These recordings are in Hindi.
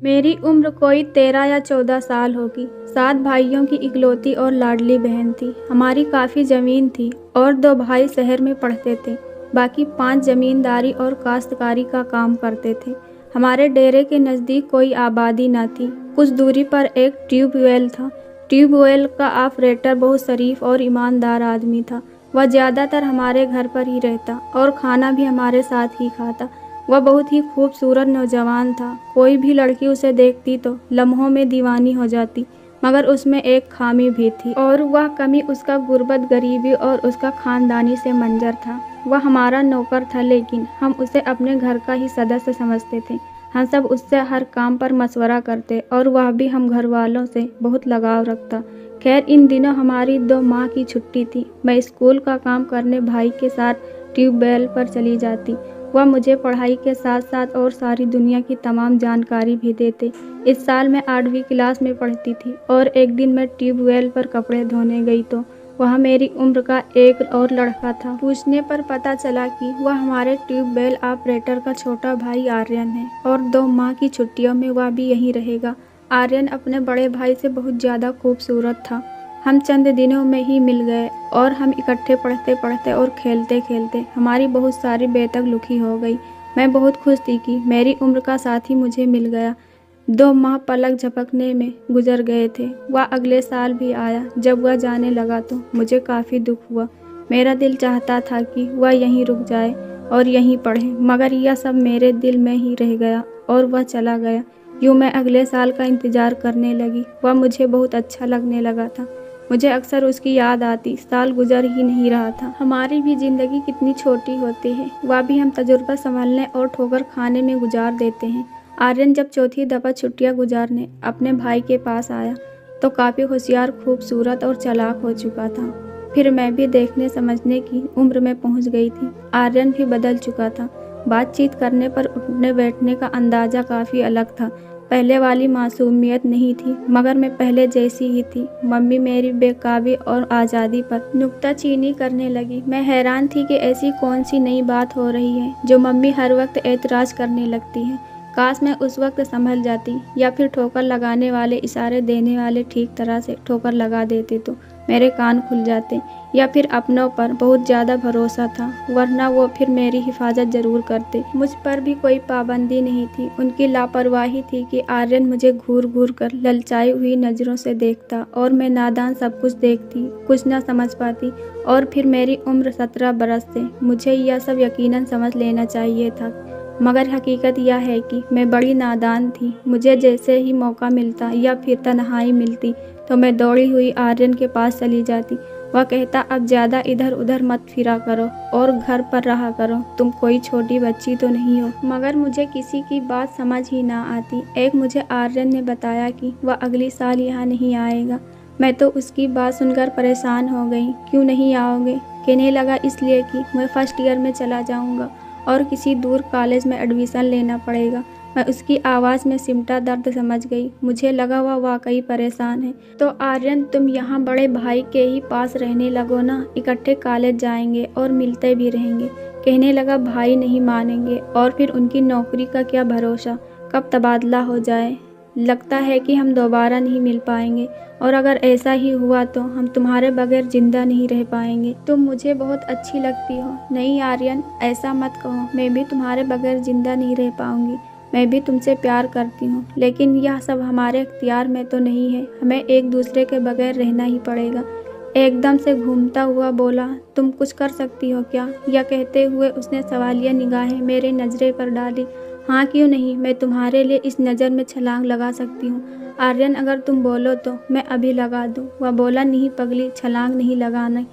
मेरी उम्र कोई 13 या 14 साल होगी। 7 भाइयों की इकलौती और लाडली बहन थी। हमारी काफ़ी ज़मीन थी और 2 भाई शहर में पढ़ते थे। बाकी 5 जमींदारी और काश्तकारी का काम करते थे। हमारे डेरे के नज़दीक कोई आबादी न थी। कुछ दूरी पर एक ट्यूबवेल था। ट्यूबवेल का ऑपरेटर बहुत शरीफ और ईमानदार आदमी था। वह ज़्यादातर हमारे घर पर ही रहता और खाना भी हमारे साथ ही खाता। वह बहुत ही खूबसूरत नौजवान था। कोई भी लड़की उसे देखती तो लम्हों में दीवानी हो जाती, मगर उसमें एक खामी भी थी और वह कमी उसका गुर्बत, गरीबी और उसका खानदानी से मंजर था। वह हमारा नौकर था, लेकिन हम उसे अपने घर का ही सदस्य समझते थे। हम सब उससे हर काम पर मशवरा करते और वह भी हम घर वालों से बहुत लगाव रखता। खैर, इन दिनों हमारी 2 माह की छुट्टी थी। मैं स्कूल का काम करने भाई के साथ ट्यूबवेल पर चली जाती। वह मुझे पढ़ाई के साथ साथ और सारी दुनिया की तमाम जानकारी भी देते। इस साल मैं 8वीं क्लास में पढ़ती थी और एक दिन मैं ट्यूबवेल पर कपड़े धोने गई तो वहाँ मेरी उम्र का एक और लड़का था। पूछने पर पता चला कि वह हमारे ट्यूबवेल ऑपरेटर का छोटा भाई आर्यन है और 2 माह की छुट्टियों में वह भी यहीं रहेगा। आर्यन अपने बड़े भाई से बहुत ज़्यादा खूबसूरत था। हम चंद दिनों में ही मिल गए और हम इकट्ठे पढ़ते पढ़ते और खेलते खेलते हमारी बहुत सारी बेतकल्लुफ़ी हो गई। मैं बहुत खुश थी कि मेरी उम्र का साथी मुझे मिल गया। 2 माह पलक झपकने में गुजर गए थे। वह अगले साल भी आया। जब वह जाने लगा तो मुझे काफ़ी दुख हुआ। मेरा दिल चाहता था कि वह यहीं रुक जाए और यहीं पढ़े, मगर यह सब मेरे दिल में ही रह गया और वह चला गया। यूँ मैं अगले साल का इंतज़ार करने लगी। वह मुझे बहुत अच्छा लगने लगा था। मुझे अक्सर उसकी याद आती। साल गुजर ही नहीं रहा था। हमारी भी ज़िंदगी कितनी छोटी होती है। वह भी हम तजुर्बा संभलने और ठोकर खाने में गुजार देते हैं। आर्यन जब चौथी दफ़ा छुट्टियां गुजारने अपने भाई के पास आया तो काफ़ी होशियार, खूबसूरत और चालाक हो चुका था। फिर मैं भी देखने समझने की उम्र में पहुंच गई थी। आर्यन भी बदल चुका था। बातचीत करने पर उठने बैठने का अंदाज़ा काफ़ी अलग था। पहले वाली मासूमियत नहीं थी, मगर मैं पहले जैसी ही थी। मम्मी मेरी बेकाबी और आज़ादी पर नुक्ताचीनी करने लगी। मैं हैरान थी कि ऐसी कौन सी नई बात हो रही है जो मम्मी हर वक्त एतराज़ करने लगती है। काश मैं उस वक्त संभल जाती, या फिर ठोकर लगाने वाले, इशारे देने वाले ठीक तरह से ठोकर लगा देते तो मेरे कान खुल जाते, या फिर अपनों पर बहुत ज़्यादा भरोसा था, वरना वो फिर मेरी हिफाजत ज़रूर करते। मुझ पर भी कोई पाबंदी नहीं थी। उनकी लापरवाही थी कि आर्यन मुझे घूर घूर कर ललचाई हुई नज़रों से देखता और मैं नादान सब कुछ देखती, कुछ न समझ पाती। और फिर मेरी उम्र 17 बरस थी। मुझे यह सब यकीनन समझ लेना चाहिए था, मगर हकीकत यह है कि मैं बड़ी नादान थी। मुझे जैसे ही मौका मिलता या फिर तन्हाई मिलती तो मैं दौड़ी हुई आर्यन के पास चली जाती। वह कहता, अब ज़्यादा इधर उधर मत फिरा करो और घर पर रहा करो, तुम कोई छोटी बच्ची तो नहीं हो। मगर मुझे किसी की बात समझ ही ना आती। एक मुझे आर्यन ने बताया कि वह अगली साल यहाँ नहीं आएगा। मैं तो उसकी बात सुनकर परेशान हो गई। क्यों नहीं आओगे? कहने लगा, इसलिए कि मैं फर्स्ट ईयर में चला जाऊँगा और किसी दूर कॉलेज में एडमिशन लेना पड़ेगा। मैं उसकी आवाज़ में सिमटा दर्द समझ गई। मुझे लगा वह वाकई परेशान है। तो आर्यन, तुम यहाँ बड़े भाई के ही पास रहने लगो ना, इकट्ठे कॉलेज जाएंगे और मिलते भी रहेंगे। कहने लगा, भाई नहीं मानेंगे और फिर उनकी नौकरी का क्या भरोसा, कब तबादला हो जाए। लगता है कि हम दोबारा नहीं मिल पाएंगे, और अगर ऐसा ही हुआ तो हम तुम्हारे बगैर जिंदा नहीं रह पाएंगे। तुम मुझे बहुत अच्छी लगती हो। नहीं आर्यन, ऐसा मत कहो। मैं भी तुम्हारे बगैर जिंदा नहीं रह पाऊंगी। मैं भी तुमसे प्यार करती हूँ, लेकिन यह सब हमारे इख्तियार में तो नहीं है। हमें एक दूसरे के बगैर रहना ही पड़ेगा। एकदम से घूमता हुआ बोला, तुम कुछ कर सकती हो क्या? यह कहते हुए उसने सवालिया निगाहें मेरे नज़रे पर डाली। हाँ, क्यों नहीं, मैं तुम्हारे लिए इस नज़र में छलांग लगा सकती हूँ। आर्यन, अगर तुम बोलो तो मैं अभी लगा दूँ। वह बोला, नहीं पगली, छलांग नहीं लगाना।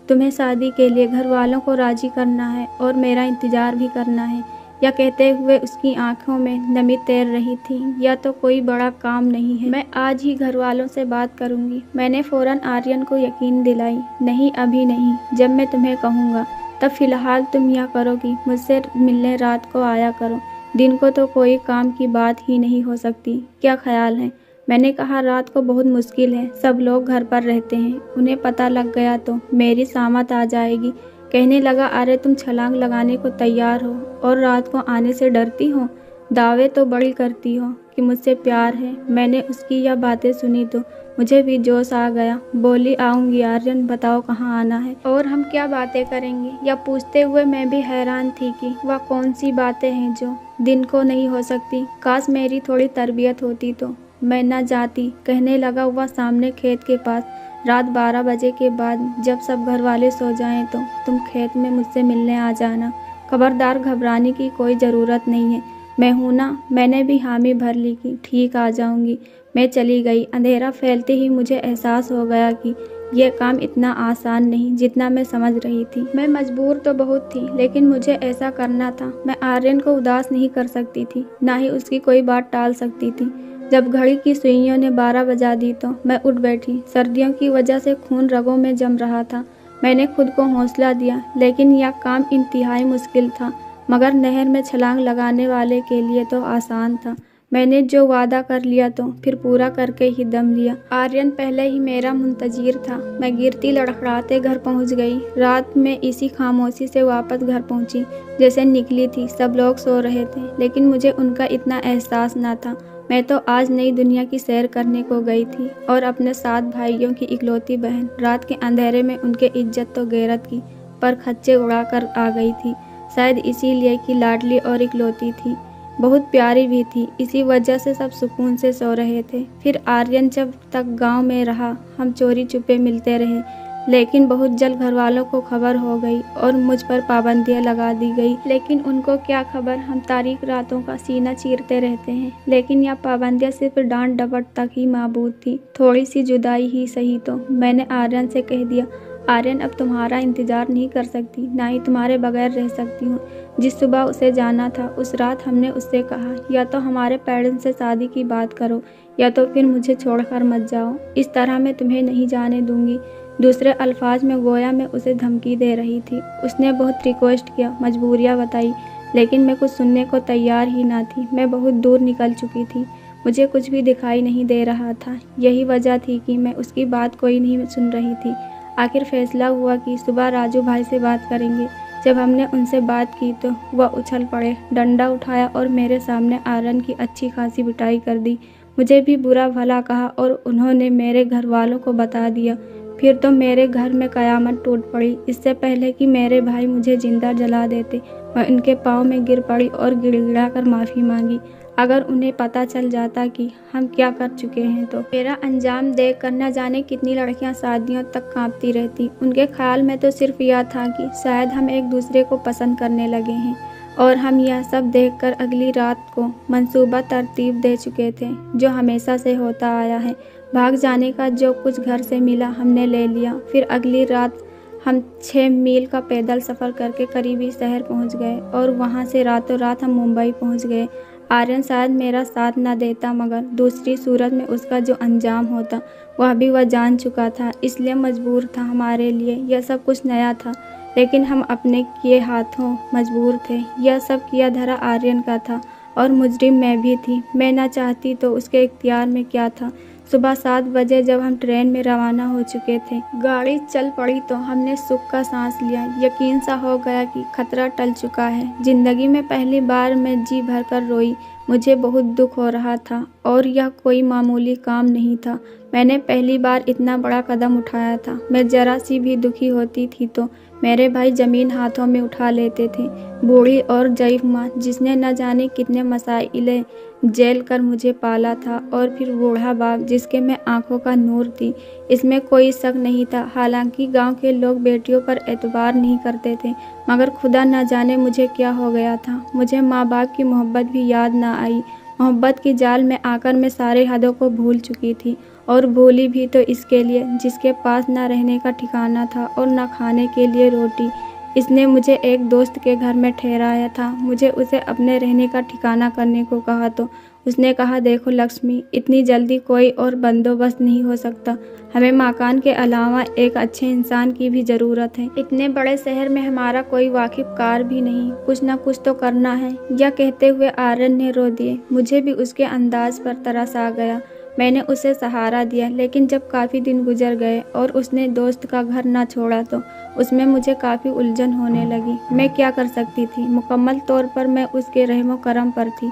तुम्हें शादी के लिए घर वालों को राज़ी करना है और मेरा इंतज़ार भी करना है। यह कहते हुए उसकी आंखों में नमी तैर रही थी। यह तो कोई बड़ा काम नहीं है, मैं आज ही घर वालों से बात करूँगी। मैंने फ़ौरन आर्यन को यकीन दिलाई। नहीं, अभी नहीं, जब मैं तुम्हें कहूँगा। तब फिलहाल तुम यह करो कि मुझसे मिलने रात को आया करो। दिन को तो कोई काम की बात ही नहीं हो सकती। क्या ख्याल है? मैंने कहा, रात को बहुत मुश्किल है, सब लोग घर पर रहते हैं। उन्हें पता लग गया तो मेरी सामत आ जाएगी। कहने लगा, अरे तुम छलांग लगाने को तैयार हो और रात को आने से डरती हो? दावे तो बड़ी करती हो। कि मुझसे प्यार है। मैंने उसकी यह बातें सुनी तो मुझे भी जोश आ गया। बोली, आऊँगी आर्यन, बताओ कहाँ आना है और हम क्या बातें करेंगे। यह पूछते हुए मैं भी हैरान थी कि वह कौन सी बातें हैं जो दिन को नहीं हो सकती। काश मेरी थोड़ी तरबियत होती तो मैं न जाती। कहने लगा, वह सामने खेत के पास रात 12 बजे के बाद जब सब घर वाले सो जाएं तो तुम खेत में मुझसे मिलने आ जाना। खबरदार, घबराने की कोई ज़रूरत नहीं है, मैं हूं ना। मैंने भी हामी भर ली कि ठीक, आ जाऊंगी। मैं चली गई। अंधेरा फैलते ही मुझे एहसास हो गया कि यह काम इतना आसान नहीं जितना मैं समझ रही थी। मैं मजबूर तो बहुत थी, लेकिन मुझे ऐसा करना था। मैं आर्यन को उदास नहीं कर सकती थी, ना ही उसकी कोई बात टाल सकती थी। जब घड़ी की सुइयों ने 12 बजा दी तो मैं उठ बैठी। सर्दियों की वजह से खून रगों में जम रहा था। मैंने खुद को हौसला दिया, लेकिन यह काम इंतहाई मुश्किल था, मगर नहर में छलांग लगाने वाले के लिए तो आसान था। मैंने जो वादा कर लिया तो फिर पूरा करके ही दम लिया। आर्यन पहले ही मेरा मुंतजिर था। मैं गिरती लड़खड़ाते घर पहुंच गई। रात में इसी खामोशी से वापस घर पहुंची जैसे निकली थी। सब लोग सो रहे थे, लेकिन मुझे उनका इतना एहसास न था। मैं तो आज नई दुनिया की सैर करने को गई थी और अपने 7 भाइयों की इकलौती बहन। रात के अंधेरे में उनके इज्जत तो गैरत की पर खच्चे उड़ा कर आ गई थी, शायद इसीलिए कि लाडली और इकलौती थी, बहुत प्यारी भी थी। इसी वजह से सब सुकून से सो रहे थे। फिर आर्यन जब तक गांव में रहा हम चोरी छुपे मिलते रहे, लेकिन बहुत जल्द घर वालों को खबर हो गई और मुझ पर पाबंदियां लगा दी गई। लेकिन उनको क्या खबर, हम तारीख रातों का सीना चीरते रहते हैं। लेकिन यह पाबंदियां सिर्फ डांट डपट तक ही महदूद थी। थोड़ी सी जुदाई ही सही तो मैंने आर्यन से कह दिया, आर्यन, अब तुम्हारा इंतजार नहीं कर सकती, ना ही तुम्हारे बगैर रह सकती हूँ। जिस सुबह उसे जाना था उस रात हमने उससे कहा, या तो हमारे पेरेंट्स से शादी की बात करो या तो फिर मुझे छोड़कर मत जाओ। इस तरह मैं तुम्हें नहीं जाने दूंगी। दूसरे अल्फाज में गोया मैं उसे धमकी दे रही थी। उसने बहुत रिक्वेस्ट किया, मजबूरियाँ बताई, लेकिन मैं कुछ सुनने को तैयार ही ना थी। मैं बहुत दूर निकल चुकी थी, मुझे कुछ भी दिखाई नहीं दे रहा था। यही वजह थी कि मैं उसकी बात कोई नहीं सुन रही थी। आखिर फैसला हुआ कि सुबह राजू भाई से बात करेंगे। जब हमने उनसे बात की तो वह उछल पड़े, डंडा उठाया और मेरे सामने आर्यन की अच्छी खासी पिटाई कर दी। मुझे भी बुरा भला कहा और उन्होंने मेरे घर वालों को बता दिया। फिर तो मेरे घर में कयामत टूट पड़ी। इससे पहले कि मेरे भाई मुझे जिंदा जला देते, मैं उनके पाँव में गिर पड़ी और गिड़गिड़ा कर माफ़ी मांगी। अगर उन्हें पता चल जाता कि हम क्या कर चुके हैं तो मेरा अंजाम देख कर न जाने कितनी लड़कियां शादियों तक कांपती रहती। उनके ख्याल में तो सिर्फ यह था कि शायद हम एक दूसरे को पसंद करने लगे हैं, और हम यह सब देखकर अगली रात को मंसूबा तरतीब दे चुके थे, जो हमेशा से होता आया है। भाग जाने का जो कुछ घर से मिला हमने ले लिया। फिर अगली रात हम 6 मील का पैदल सफ़र करके करीबी शहर पहुंच गए और वहां से रातों रात हम मुंबई पहुंच गए। आर्यन शायद मेरा साथ न देता, मगर दूसरी सूरत में उसका जो अंजाम होता वह भी वह जान चुका था, इसलिए मजबूर था। हमारे लिए यह सब कुछ नया था, लेकिन हम अपने किए हाथों मजबूर थे। यह सब किया धरा आर्यन का था और मुजरिम मैं भी थी। मैं ना चाहती तो उसके इख्तियार में क्या था। सुबह 7 बजे जब हम ट्रेन में रवाना हो चुके थे, गाड़ी चल पड़ी तो हमने सुख का सांस लिया। यकीन सा हो गया कि खतरा टल चुका है। जिंदगी में पहली बार मैं जी भर कर रोई। मुझे बहुत दुख हो रहा था और यह कोई मामूली काम नहीं था। मैंने पहली बार इतना बड़ा कदम उठाया था। मैं जरा सी भी दुखी होती थी तो मेरे भाई ज़मीन हाथों में उठा लेते थे। बूढ़ी और ज़ईफ़ माँ, जिसने न जाने कितने मसाइले झेल कर मुझे पाला था, और फिर बूढ़ा बाप जिसके मैं आंखों का नूर थी, इसमें कोई शक नहीं था। हालांकि गांव के लोग बेटियों पर एतबार नहीं करते थे, मगर खुदा न जाने मुझे क्या हो गया था। मुझे माँ बाप की मोहब्बत भी याद न आई। मोहब्बत की जाल में आकर मैं सारे हदों को भूल चुकी थी, और भूली भी तो इसके लिए जिसके पास न रहने का ठिकाना था और न खाने के लिए रोटी। इसने मुझे एक दोस्त के घर में ठहराया था। मुझे उसे अपने रहने का ठिकाना करने को कहा तो उसने कहा, देखो लक्ष्मी, इतनी जल्दी कोई और बंदोबस्त नहीं हो सकता। हमें मकान के अलावा एक अच्छे इंसान की भी ज़रूरत है। इतने बड़े शहर में हमारा कोई वाकिफकार भी नहीं। कुछ ना कुछ तो करना है। यह कहते हुए आर्यन ने रो दिए। मुझे भी उसके अंदाज पर तरस आ गया। मैंने उसे सहारा दिया, लेकिन जब काफ़ी दिन गुजर गए और उसने दोस्त का घर ना छोड़ा तो उसमें मुझे काफ़ी उलझन होने लगी। मैं क्या कर सकती थी? मुकम्मल तौर पर मैं उसके रहमो करम पर थी।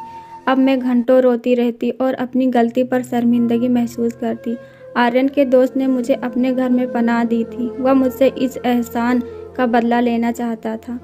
अब मैं घंटों रोती रहती और अपनी गलती पर शर्मिंदगी महसूस करती। आर्यन के दोस्त ने मुझे अपने घर में पनाह दी थी। वह मुझसे इस एहसान का बदला लेना चाहता था।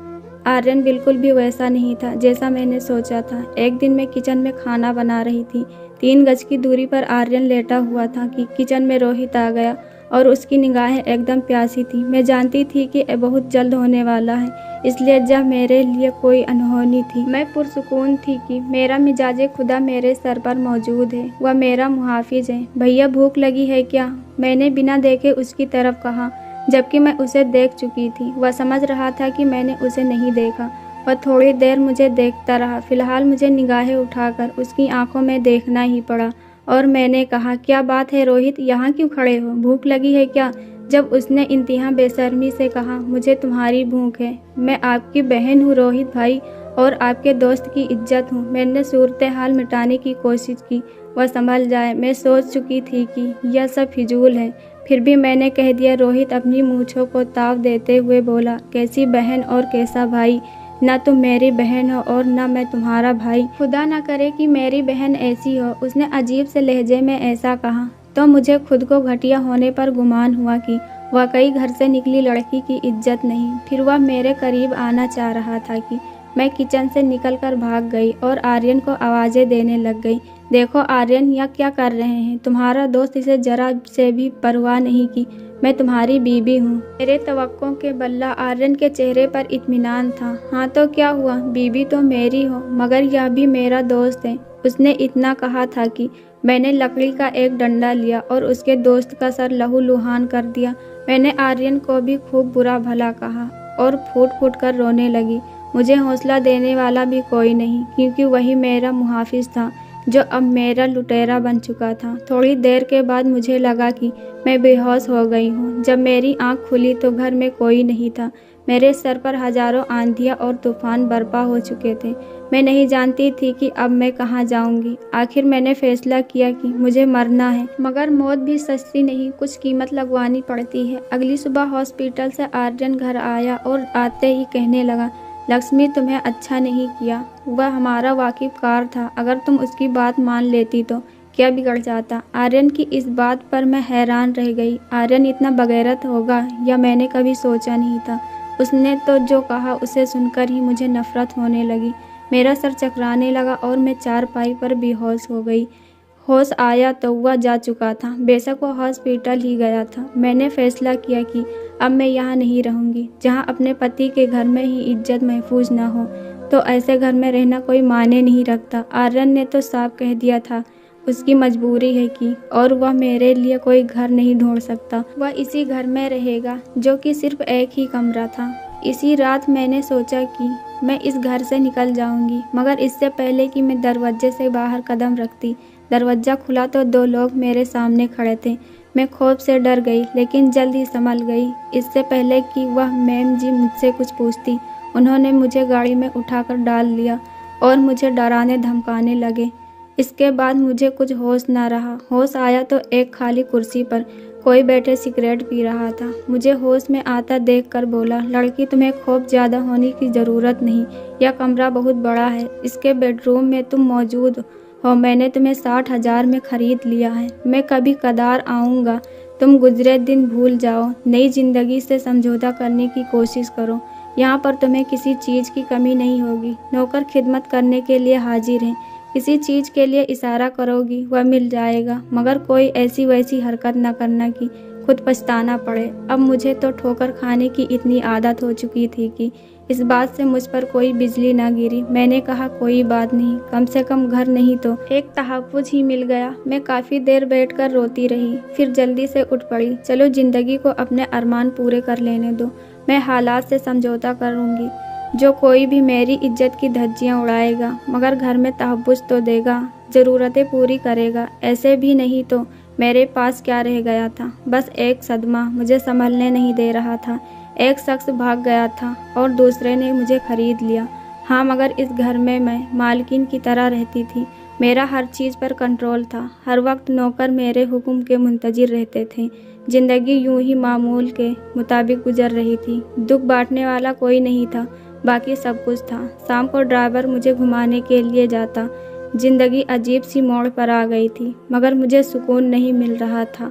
आर्यन बिल्कुल भी वैसा नहीं था जैसा मैंने सोचा था। एक दिन मैं किचन में खाना बना रही थी। 3 गज की दूरी पर आर्यन लेटा हुआ था कि किचन में रोहित आ गया और उसकी निगाहें एकदम प्यासी थी। मैं जानती थी कि बहुत जल्द होने वाला है, इसलिए जब मेरे लिए कोई अनहोनी थी, मैं पुरसुकून थी कि मेरा मिजाजे खुदा मेरे सर पर मौजूद है। वह मेरा मुहाफिज है। भैया भूख लगी है क्या? मैंने बिना देखे उसकी तरफ कहा, जबकि मैं उसे देख चुकी थी। वह समझ रहा था कि मैंने उसे नहीं देखा। वह थोड़ी देर मुझे देखता रहा। फिलहाल मुझे निगाहें उठाकर उसकी आंखों में देखना ही पड़ा और मैंने कहा, क्या बात है रोहित, यहाँ क्यों खड़े हो? भूख लगी है क्या? जब उसने इंतहा बेशर्मी से कहा, मुझे तुम्हारी भूख है। मैं आपकी बहन हूँ रोहित भाई और आपके दोस्त की इज्जत हूँ। मैंने सूरत हाल मिटाने की कोशिश की, वह संभल जाए। मैं सोच चुकी थी कि यह सब फिजूल है, फिर भी मैंने कह दिया। रोहित अपनी मूंछों को ताव देते हुए बोला, कैसी बहन और कैसा भाई? ना तुम मेरी बहन हो और ना मैं तुम्हारा भाई। खुदा ना करे कि मेरी बहन ऐसी हो। उसने अजीब से लहजे में ऐसा कहा तो मुझे खुद को घटिया होने पर गुमान हुआ कि वाकई घर से निकली लड़की की इज्जत नहीं। फिर वह मेरे करीब आना चाह रहा था कि मैं किचन से निकलकर भाग गई और आर्यन को आवाज़ें देने लग गई। देखो आर्यन, यह क्या कर रहे हैं तुम्हारा दोस्त? इसे जरा से भी परवाह नहीं की। मैं तुम्हारी बीबी हूँ। मेरे तवक्कों के बल्ला आर्यन के चेहरे पर इत्मीनान था। हाँ तो क्या हुआ, बीबी तो मेरी हो, मगर यह भी मेरा दोस्त है। उसने इतना कहा था कि मैंने लकड़ी का एक डंडा लिया और उसके दोस्त का सर लहूलुहान कर दिया। मैंने आर्यन को भी खूब बुरा भला कहा और फूट फूट कर रोने लगी। मुझे हौसला देने वाला भी कोई नहीं, क्योंकि वही मेरा मुहाफिज था जो अब मेरा लुटेरा बन चुका था। थोड़ी देर के बाद मुझे लगा कि मैं बेहोश हो गई हूँ। जब मेरी आंख खुली तो घर में कोई नहीं था। मेरे सर पर हजारों आंधियाँ और तूफान बर्पा हो चुके थे। मैं नहीं जानती थी कि अब मैं कहाँ जाऊंगी। आखिर मैंने फैसला किया कि मुझे मरना है, मगर मौत भी सस्ती नहीं, कुछ कीमत लगवानी पड़ती है। अगली सुबह हॉस्पिटल से आर्यन घर आया और आते ही कहने लगा, लक्ष्मी तुम्हें अच्छा नहीं किया। वह हमारा वाकिफकार था, अगर तुम उसकी बात मान लेती तो क्या बिगड़ जाता। आर्यन की इस बात पर मैं हैरान रह गई। आर्यन इतना बगैरत होगा यह मैंने कभी सोचा नहीं था। उसने तो जो कहा उसे सुनकर ही मुझे नफरत होने लगी। मेरा सर चकराने लगा और मैं चारपाई पर बेहोश हो गई। होश आया तो वह जा चुका था। बेशक वह हॉस्पिटल ही गया था। मैंने फैसला किया कि अब मैं यहाँ नहीं रहूँगी। जहाँ अपने पति के घर में ही इज्जत महफूज न हो तो ऐसे घर में रहना कोई मायने नहीं रखता। आर्यन ने तो साफ कह दिया था उसकी मजबूरी है कि और वह मेरे लिए कोई घर नहीं ढूंढ सकता। वह इसी घर में रहेगा जो कि सिर्फ एक ही कमरा था। इसी रात मैंने सोचा कि मैं इस घर से निकल जाऊंगी, मगर इससे पहले कि मैं दरवाजे से बाहर कदम रखती, दरवाज़ा खुला तो 2 लोग मेरे सामने खड़े थे। मैं खौफ से डर गई, लेकिन जल्द ही संभल गई। इससे पहले कि वह मैम जी मुझसे कुछ पूछती, उन्होंने मुझे गाड़ी में उठाकर डाल लिया और मुझे डराने धमकाने लगे। इसके बाद मुझे कुछ होश न रहा। होश आया तो एक खाली कुर्सी पर कोई बैठे सिगरेट पी रहा था। मुझे होश में आता देखकर बोला, लड़की तुम्हें खौफ ज़्यादा होने की ज़रूरत नहीं। यह कमरा बहुत बड़ा है। इसके बेडरूम में तुम मौजूद हो। मैंने तुम्हें 60,000 में ख़रीद लिया है। मैं कभी कदार आऊँगा। तुम गुजरे दिन भूल जाओ, नई ज़िंदगी से समझौता करने की कोशिश करो। यहाँ पर तुम्हें किसी चीज़ की कमी नहीं होगी। नौकर खिदमत करने के लिए हाजिर हैं। किसी चीज़ के लिए इशारा करोगी वह मिल जाएगा, मगर कोई ऐसी वैसी हरकत न करना कि खुद पछताना पड़े। अब मुझे तो ठोकर खाने की इतनी आदत हो चुकी थी कि इस बात से मुझ पर कोई बिजली न गिरी। मैंने कहा, कोई बात नहीं, कम से कम घर नहीं तो एक तहफ़्फ़ुज़ ही मिल गया। मैं काफ़ी देर बैठकर रोती रही, फिर जल्दी से उठ पड़ी। चलो ज़िंदगी को अपने अरमान पूरे कर लेने दो। मैं हालात से समझौता करूँगी। जो कोई भी मेरी इज्जत की धज्जियाँ उड़ाएगा, मगर घर में तहफ़्फ़ुज़ तो देगा, ज़रूरतें पूरी करेगा। ऐसे भी नहीं तो मेरे पास क्या रह गया था? बस एक सदमा मुझे संभलने नहीं दे रहा था। एक शख्स भाग गया था और दूसरे ने मुझे खरीद लिया। हाँ, मगर इस घर में मैं मालकिन की तरह रहती थी। मेरा हर चीज़ पर कंट्रोल था। हर वक्त नौकर मेरे हुक्म के मुंतज़िर रहते थे। ज़िंदगी यूं ही मामूल के मुताबिक गुजर रही थी। दुख बांटने वाला कोई नहीं था, बाकी सब कुछ था। शाम को ड्राइवर मुझे घुमाने के लिए जाता। जिंदगी अजीब सी मोड़ पर आ गई थी, मगर मुझे सुकून नहीं मिल रहा था।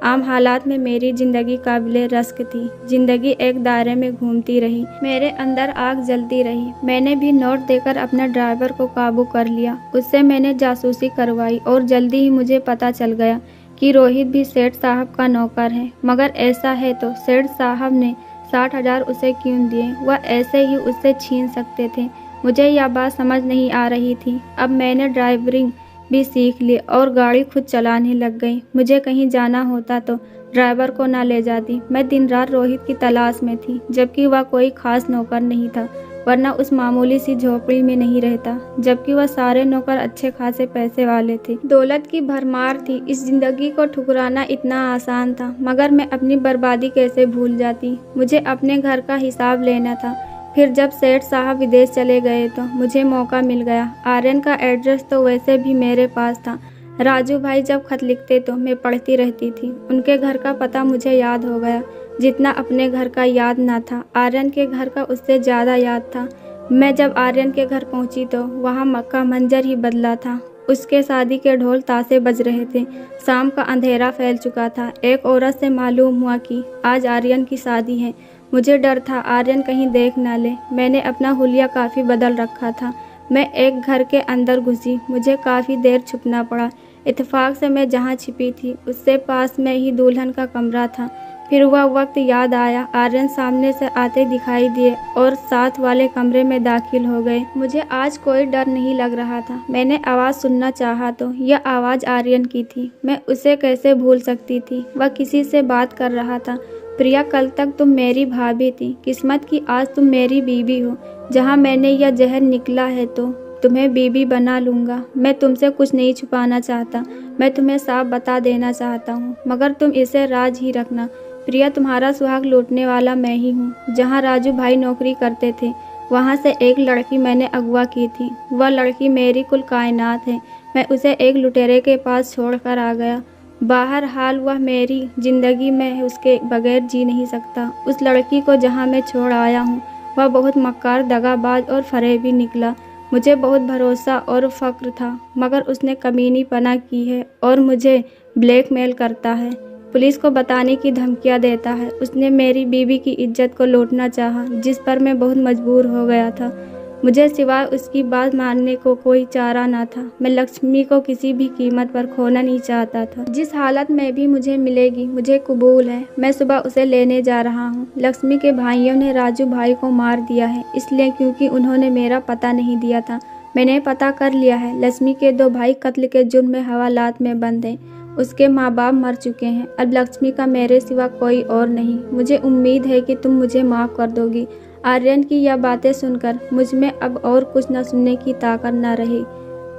आम हालात में मेरी जिंदगी काबिले रश्क थी। जिंदगी एक दायरे में घूमती रही, मेरे अंदर आग जलती रही। मैंने भी नोट देकर अपना ड्राइवर को काबू कर लिया। उससे मैंने जासूसी करवाई और जल्दी ही मुझे पता चल गया कि रोहित भी सेठ साहब का नौकर है। मगर ऐसा है तो सेठ साहब ने 60,000 उसे क्यों दिए? वह ऐसे ही उससे छीन सकते थे। मुझे यह बात समझ नहीं आ रही थी। अब मैंने ड्राइवरिंग भी सीख ली और गाड़ी खुद चलाने लग गई। मुझे कहीं जाना होता तो ड्राइवर को ना ले जाती। मैं दिन रात रोहित की तलाश में थी, जबकि वह कोई खास नौकर नहीं था, वरना उस मामूली सी झोपड़ी में नहीं रहता। जबकि वह सारे नौकर अच्छे खासे पैसे वाले थे, दौलत की भरमार थी। इस जिंदगी को ठुकराना इतना आसान था, मगर मैं अपनी बर्बादी कैसे भूल जाती। मुझे अपने घर का हिसाब लेना था। फिर जब सेठ साहब विदेश चले गए तो मुझे मौका मिल गया। आर्यन का एड्रेस तो वैसे भी मेरे पास था। राजू भाई जब खत लिखते तो मैं पढ़ती रहती थी। उनके घर का पता मुझे याद हो गया, जितना अपने घर का याद ना था। आर्यन के घर का उससे ज़्यादा याद था। मैं जब आर्यन के घर पहुंची तो वहाँ का मंजर ही बदला था। उसके शादी के ढोल ताशे बज रहे थे। शाम का अंधेरा फैल चुका था। एक औरत से मालूम हुआ कि आज आर्यन की शादी है। मुझे डर था आर्यन कहीं देख ना ले। मैंने अपना हुलिया काफ़ी बदल रखा था। मैं एक घर के अंदर घुसी। मुझे काफ़ी देर छुपना पड़ा। इत्तेफाक से मैं जहाँ छिपी थी उससे पास में ही दुल्हन का कमरा था। फिर वह वक्त याद आया। आर्यन सामने से आते दिखाई दिए और साथ वाले कमरे में दाखिल हो गए। मुझे आज कोई डर नहीं लग रहा था। मैंने आवाज़ सुनना चाहा तो यह आवाज़ आर्यन की थी। मैं उसे कैसे भूल सकती थी? वह किसी से बात कर रहा था। प्रिया, कल तक तुम मेरी भाभी थी, किस्मत की आज तुम मेरी बीवी हो। जहाँ मैंने यह जहर निकला है तो तुम्हें बीवी बना लूँगा। मैं तुमसे कुछ नहीं छुपाना चाहता, मैं तुम्हें साफ बता देना चाहता हूँ, मगर तुम इसे राज ही रखना। प्रिया, तुम्हारा सुहाग लूटने वाला मैं ही हूँ। जहाँ राजू भाई नौकरी करते थे वहाँ से एक लड़की मैंने अगवा की थी। वह लड़की मेरी कुल कायनात है। मैं उसे एक लुटेरे के पास छोड़कर आ गया। बहरहाल वह मेरी जिंदगी में उसके बगैर जी नहीं सकता। उस लड़की को जहाँ मैं छोड़ आया हूँ वह बहुत मक्कार, दगाबाज और फरेबी निकला। मुझे बहुत भरोसा और फ़क्र था, मगर उसने कमीनीपना की है और मुझे ब्लैकमेल करता है, पुलिस को बताने की धमकियाँ देता है। उसने मेरी बीवी की इज्जत को लूटना चाहा, जिस पर मैं बहुत मजबूर हो गया था। मुझे सिवाय उसकी बात मानने को कोई चारा ना था। मैं लक्ष्मी को किसी भी कीमत पर खोना नहीं चाहता था। जिस हालत में भी मुझे मिलेगी मुझे कबूल है। मैं सुबह उसे लेने जा रहा हूँ। लक्ष्मी के भाइयों ने राजू भाई को मार दिया है, इसलिए क्योंकि उन्होंने मेरा पता नहीं दिया था। मैंने पता कर लिया है। लक्ष्मी के 2 भाई कत्ल के जुर्म में हवालात में बंद हैं। उसके माँ बाप मर चुके हैं। अब लक्ष्मी का मेरे सिवा कोई और नहीं। मुझे उम्मीद है कि तुम मुझे माफ़ कर दोगी। आर्यन की यह बातें सुनकर मुझ में अब और कुछ न सुनने की ताकत न रही।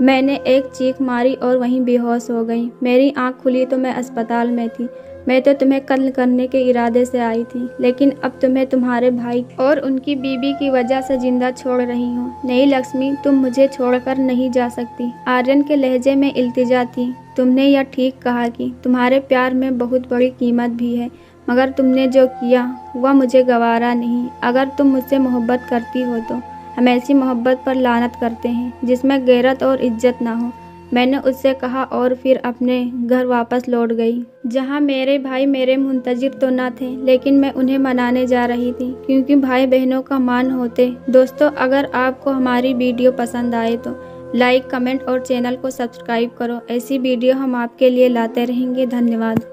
मैंने एक चीख मारी और वहीं बेहोश हो गई। मेरी आंख खुली तो मैं अस्पताल में थी। मैं तो तुम्हें कत्ल करने के इरादे से आई थी, लेकिन अब तुम्हें तुम्हारे भाई और उनकी बीबी की वजह से जिंदा छोड़ रही हूँ। नहीं लक्ष्मी, तुम मुझे छोड़कर नहीं जा सकती। आर्यन के लहजे में इल्तिजा थी। तुमने यह ठीक कहा कि तुम्हारे प्यार में बहुत बड़ी कीमत भी है, मगर तुमने जो किया वह मुझे गवारा नहीं। अगर तुम मुझसे मोहब्बत करती हो तो हम ऐसी मोहब्बत पर लानत करते हैं जिसमें गैरत और इज्जत ना हो। मैंने उससे कहा और फिर अपने घर वापस लौट गई, जहां मेरे भाई मेरे मुंतजिर तो न थे, लेकिन मैं उन्हें मनाने जा रही थी, क्योंकि भाई बहनों का मान होते। दोस्तों, अगर आपको हमारी वीडियो पसंद आए तो लाइक, कमेंट और चैनल को सब्सक्राइब करो। ऐसी वीडियो हम आपके लिए लाते रहेंगे। धन्यवाद।